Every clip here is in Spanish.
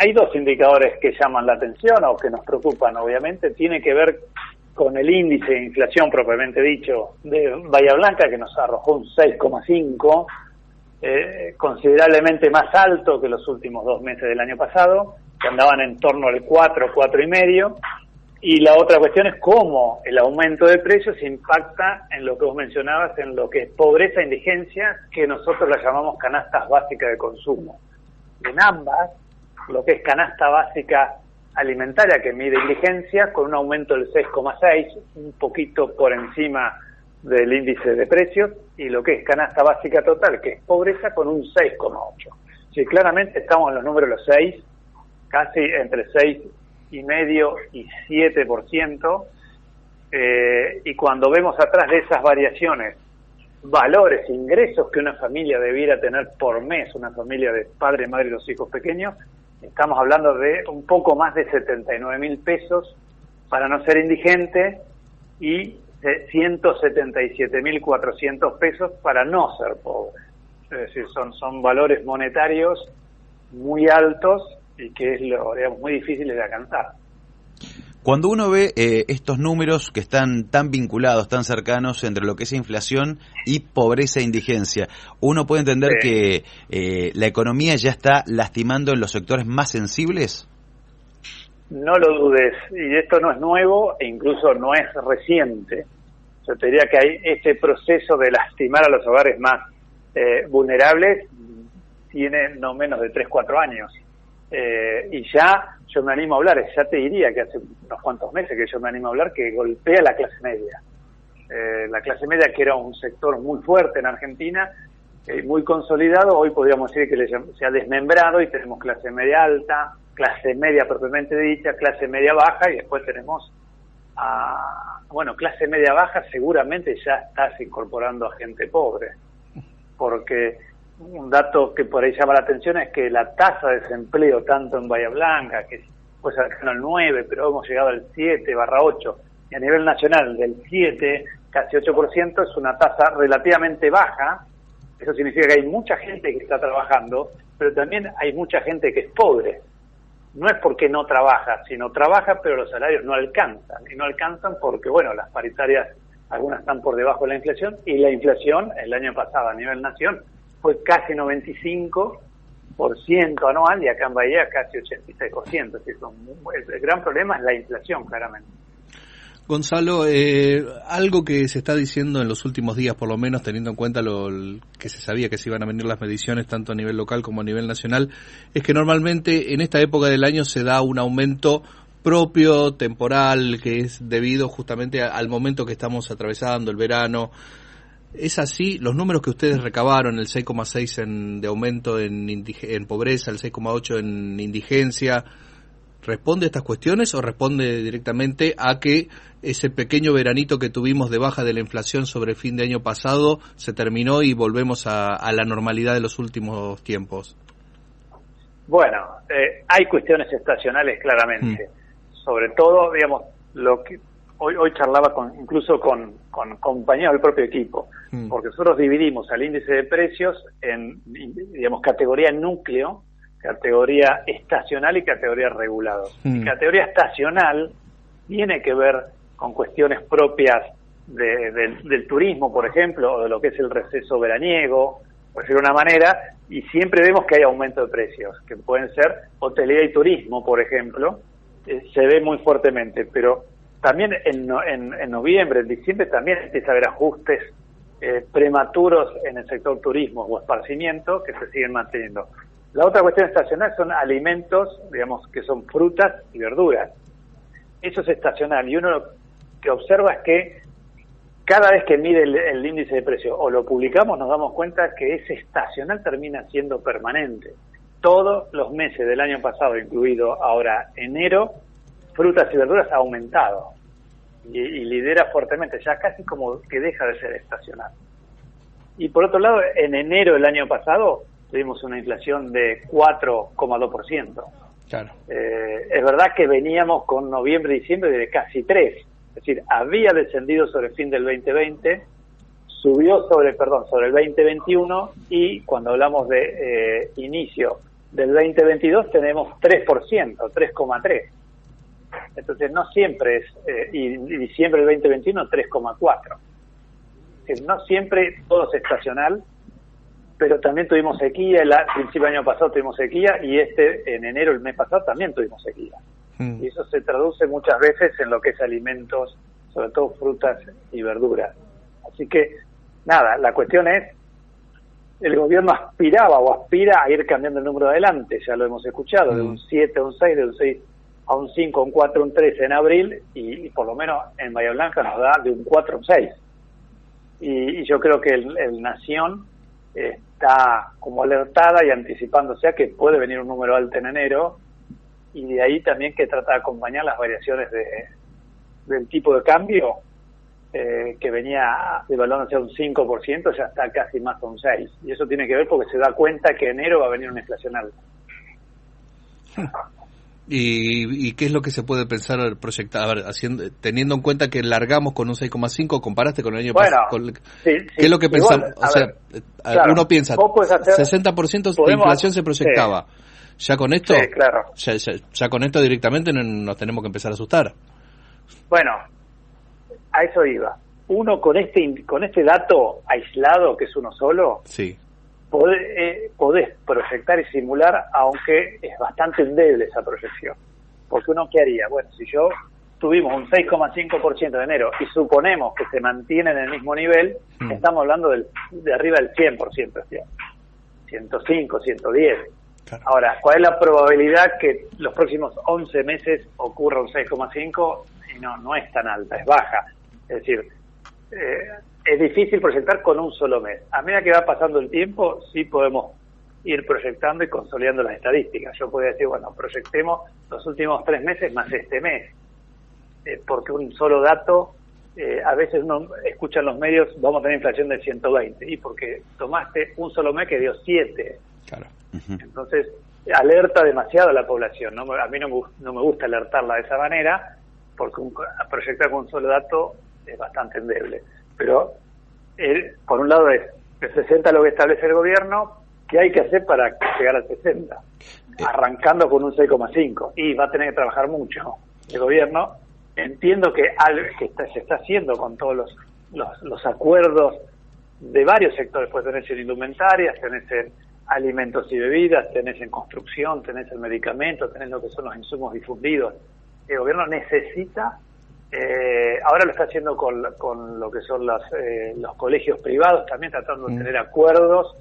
hay dos indicadores que llaman la atención o que nos preocupan, obviamente. Tiene que ver con el índice de inflación propiamente dicho de Bahía Blanca, que nos arrojó un 6,5, considerablemente más alto que los últimos 2 meses del año pasado, que andaban en torno al 4,5. Y la otra cuestión es cómo el aumento de precios impacta en lo que vos mencionabas, en lo que es pobreza e indigencia, que nosotros la llamamos canastas básicas de consumo. En ambas, lo que es canasta básica alimentaria, que mide indigencia, con un aumento del 6,6, un poquito por encima del índice de precios, y lo que es canasta básica total, que es pobreza, con un 6,8. Sí, claramente estamos en los números de los 6, casi entre 6,5 y 7%, y cuando vemos atrás de esas variaciones valores, ingresos que una familia debiera tener por mes, una familia de padre, madre y dos hijos pequeños, estamos hablando de un poco más de 79.000 pesos para no ser indigente y 177.400 pesos para no ser pobre. Es decir, son valores monetarios muy altos y que es digamos, muy difíciles de alcanzar. Cuando uno ve estos números que están tan vinculados, tan cercanos entre lo que es inflación y pobreza e indigencia, uno puede entender que la economía ya está lastimando en los sectores más sensibles. No lo dudes, y esto no es nuevo e incluso no es reciente. Yo te diría que hay este proceso de lastimar a los hogares más vulnerables, tiene no menos de 3-4 años. Y ya yo me animo a hablar, ya te diría que hace unos cuantos meses que yo me animo a hablar que golpea la clase media. La clase media, que era un sector muy fuerte en Argentina, muy consolidado, hoy podríamos decir que se ha desmembrado y tenemos clase media alta, clase media propiamente dicha, clase media baja, y después tenemos clase media baja seguramente ya estás incorporando a gente pobre, porque un dato que por ahí llama la atención es que la tasa de desempleo, tanto en Bahía Blanca, que fue cercano al 9, pero hemos llegado al 7/8, y a nivel nacional del 7, casi 8%, es una tasa relativamente baja. Eso significa que hay mucha gente que está trabajando, pero también hay mucha gente que es pobre. No es porque no trabaja, sino trabaja, pero los salarios no alcanzan. Y no alcanzan porque, las paritarias, algunas están por debajo de la inflación, y la inflación el año pasado a nivel nación fue casi 95% anual, y acá en Bahía casi 86%. Así el gran problema es la inflación, claramente. Gonzalo, algo que se está diciendo en los últimos días, por lo menos teniendo en cuenta lo que se sabía que se iban a venir las mediciones tanto a nivel local como a nivel nacional, es que normalmente en esta época del año se da un aumento propio, temporal, que es debido justamente al momento que estamos atravesando, el verano. ¿Es así? Los números que ustedes recabaron, el 6,6 de aumento en pobreza, el 6,8 en indigencia, ¿responde a estas cuestiones o responde directamente a que ese pequeño veranito que tuvimos de baja de la inflación sobre el fin de año pasado se terminó y volvemos a la normalidad de los últimos tiempos? Hay cuestiones estacionales claramente. Sobre todo, lo que hoy charlaba incluso con compañeros del propio equipo, porque nosotros dividimos al índice de precios en, categoría núcleo, categoría estacional y categoría regulado. Categoría estacional tiene que ver con cuestiones propias del turismo, por ejemplo, o de lo que es el receso veraniego, por decirlo de una manera, y siempre vemos que hay aumento de precios, que pueden ser hotelería y turismo, por ejemplo, se ve muy fuertemente, pero también en noviembre, en diciembre también empieza a haber ajustes prematuros en el sector turismo o esparcimiento que se siguen manteniendo. La otra cuestión estacional son alimentos, que son frutas y verduras. Eso es estacional, y uno lo que observa es que cada vez que mide el índice de precio o lo publicamos, nos damos cuenta que ese estacional termina siendo permanente. Todos los meses del año pasado, incluido ahora enero, frutas y verduras ha aumentado y lidera fuertemente, ya casi como que deja de ser estacional. Y por otro lado, en enero del año pasado tuvimos una inflación de 4,2%. Claro. Es verdad que veníamos con noviembre y diciembre de casi 3%. Es decir, había descendido sobre el fin del 2020, subió sobre el 2021, y cuando hablamos de inicio del 2022 tenemos 3%, 3,3%. Entonces no siempre es, y diciembre del 2021 3,4%. Es decir, no siempre todo es estacional, pero también tuvimos sequía, el principio del año pasado tuvimos sequía, y en enero, el mes pasado, también tuvimos sequía. Y eso se traduce muchas veces en lo que es alimentos, sobre todo frutas y verduras. Así que, nada, la cuestión es, el gobierno aspiraba o aspira a ir cambiando el número adelante, ya lo hemos escuchado, de un 7 a un 6, de un 6 a un 5, un 4, un 3 en abril, y por lo menos en Bahía Blanca nos da de un 4 a un 6. Y yo creo que el Nación está como alertada y anticipándose a que puede venir un número alto en enero, y de ahí también que trata de acompañar las variaciones del tipo de cambio, que venía devaluándose a un 5%, ya está casi más a un 6%. Y eso tiene que ver porque se da cuenta que enero va a venir una inflación alta. ¿Y qué es lo que se puede pensar proyectar? A ver, teniendo en cuenta que largamos con un 6,5, comparaste con el año pasado. ¿Qué es lo que pensamos? O sea, claro, uno piensa, 60% de inflación se proyectaba. Sí. Ya con esto, sí, claro. ya con esto directamente nos tenemos que empezar a asustar. Bueno, a eso iba. Uno con este dato aislado, que es uno solo, sí, podés proyectar y simular, aunque es bastante endeble esa proyección. Porque uno, ¿qué haría? Bueno, si yo tuvimos un 6,5% de enero y suponemos que se mantiene en el mismo nivel, estamos hablando de arriba del 100%, 105, 110. Claro. Ahora, ¿cuál es la probabilidad que los próximos 11 meses ocurra un 6,5? Y no es tan alta, es baja. Es decir, es difícil proyectar con un solo mes. A medida que va pasando el tiempo, sí podemos ir proyectando y consolidando las estadísticas. Yo podría decir, bueno, proyectemos los últimos 3 meses más este mes, porque un solo dato, a veces uno escucha en los medios, vamos a tener inflación del 120, y porque tomaste un solo mes que dio 7. Claro. Entonces, alerta demasiado a la población, ¿no? A mí no me gusta alertarla de esa manera, porque proyectar con un solo dato es bastante endeble. Pero, por un lado es, el 60 lo que establece el gobierno, ¿qué hay que hacer para llegar al 60? Arrancando con un 6,5, y va a tener que trabajar mucho el gobierno. Entiendo que se está haciendo con todos los acuerdos de varios sectores, pues tenés en indumentarias, tenés en alimentos y bebidas, tenés en construcción, tenés en medicamentos, tenés lo que son los insumos difundidos. El gobierno necesita, ahora lo está haciendo con lo que son los colegios privados, también tratando de tener acuerdos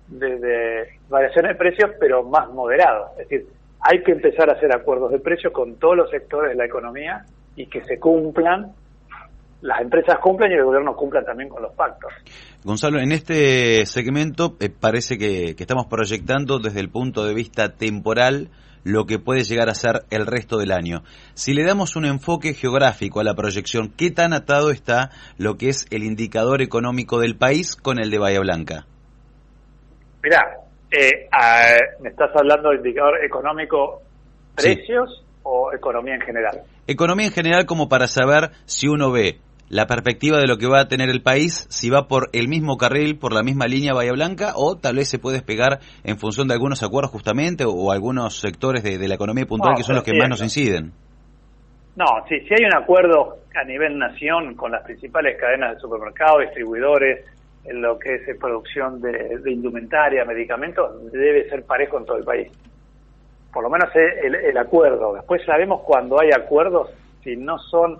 de variación de precios, pero más moderados. Es decir, hay que empezar a hacer acuerdos de precios con todos los sectores de la economía y que se cumplan, las empresas cumplan y el gobierno cumpla también con los pactos. Gonzalo, en este segmento parece que estamos proyectando desde el punto de vista temporal lo que puede llegar a ser el resto del año. Si le damos un enfoque geográfico a la proyección, ¿qué tan atado está lo que es el indicador económico del país con el de Bahía Blanca? Mirá, ¿me estás hablando de indicador económico precios? Sí. ¿O economía en general? Economía en general, como para saber si uno ve la perspectiva de lo que va a tener el país, si va por el mismo carril, por la misma línea Bahía Blanca, o tal vez se puede despegar en función de algunos acuerdos justamente, o algunos sectores de la economía puntual que son los que más nos inciden. No, si hay un acuerdo a nivel nación con las principales cadenas de supermercados, distribuidores, en lo que es producción de indumentaria, medicamentos, debe ser parejo en todo el país. Por lo menos el acuerdo. Después sabemos cuando hay acuerdos, si no son,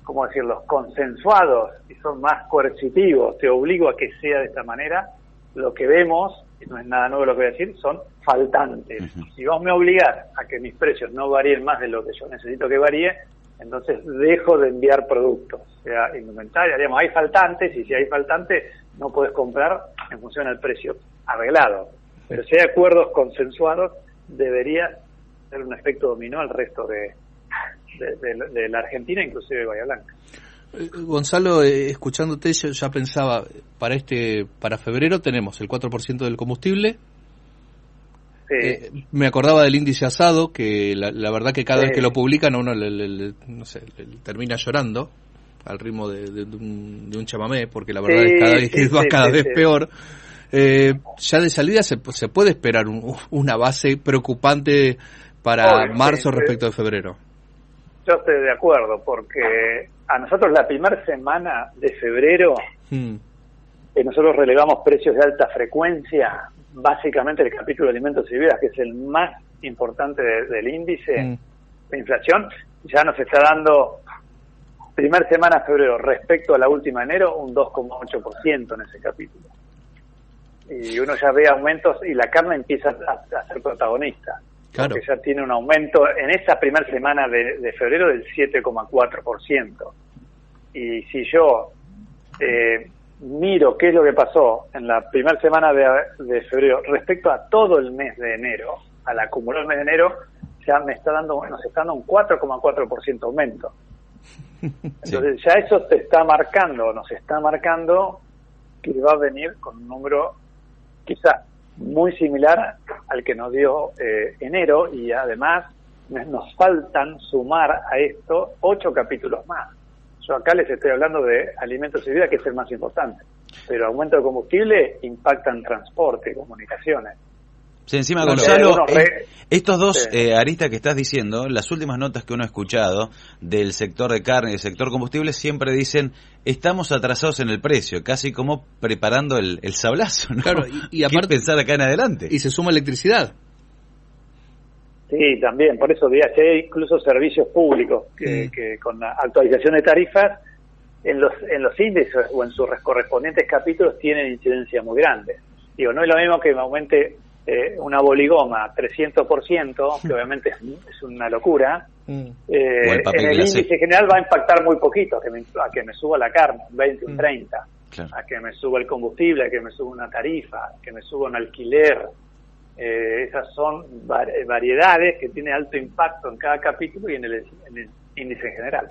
¿cómo decirlo?, consensuados y son más coercitivos, te obligo a que sea de esta manera, lo que vemos, y no es nada nuevo lo que voy a decir, son faltantes. Si vos me obligás a que mis precios no varíen más de lo que yo necesito que varíe, entonces dejo de enviar productos, sea indumentaria, digamos, hay faltantes, y si hay faltantes no puedes comprar en función del precio arreglado. Pero si hay acuerdos consensuados, debería ser un efecto dominó al resto de la Argentina, inclusive de Bahía Blanca. Gonzalo, escuchándote, yo ya pensaba, para febrero tenemos el 4% del combustible. Sí. Me acordaba del índice asado, que la verdad que cada vez que lo publican a uno le termina llorando al ritmo de un chamamé, porque la verdad es cada vez peor. Ya de salida se puede esperar una base preocupante para marzo respecto de febrero. Yo estoy de acuerdo, porque a nosotros la primera semana de febrero, nosotros relevamos precios de alta frecuencia, básicamente el capítulo de alimentos y bebidas, que es el más importante del índice de inflación, ya nos está dando, primera semana de febrero respecto a la última de enero, un 2,8% en ese capítulo. Y uno ya ve aumentos y la carne empieza a ser protagonista. Claro. Porque ya tiene un aumento en esa primera semana de febrero del 7,4%. Y si yo miro qué es lo que pasó en la primera semana de febrero respecto a todo el mes de enero, al acumular el mes de enero, ya nos está dando un 4,4% aumento. Entonces ya eso nos está marcando que va a venir con un número quizá muy similar al que nos dio enero, y además nos faltan sumar a esto 8 capítulos más. Yo acá les estoy hablando de alimentos y bebidas, que es el más importante, pero aumento de combustible impacta en transporte, comunicaciones. Sí, encima, Gonzalo, estos dos aristas que estás diciendo, las últimas notas que uno ha escuchado del sector de carne y del sector combustible siempre dicen, estamos atrasados en el precio, casi como preparando el sablazo, ¿no? Claro, y aparte pensar acá en adelante. Y se suma electricidad. Sí, también, por eso hay incluso servicios públicos que con la actualización de tarifas en los índices o en sus correspondientes capítulos tienen incidencia muy grande. Digo, no es lo mismo que me aumente una boligoma 300%, que obviamente es una locura, en el índice general va a impactar muy poquito, a que me suba la carne, un 20, un 30, claro, a que me suba el combustible, a que me suba una tarifa, a que me suba un alquiler. Esas son variedades que tienen alto impacto en cada capítulo y en el índice en general.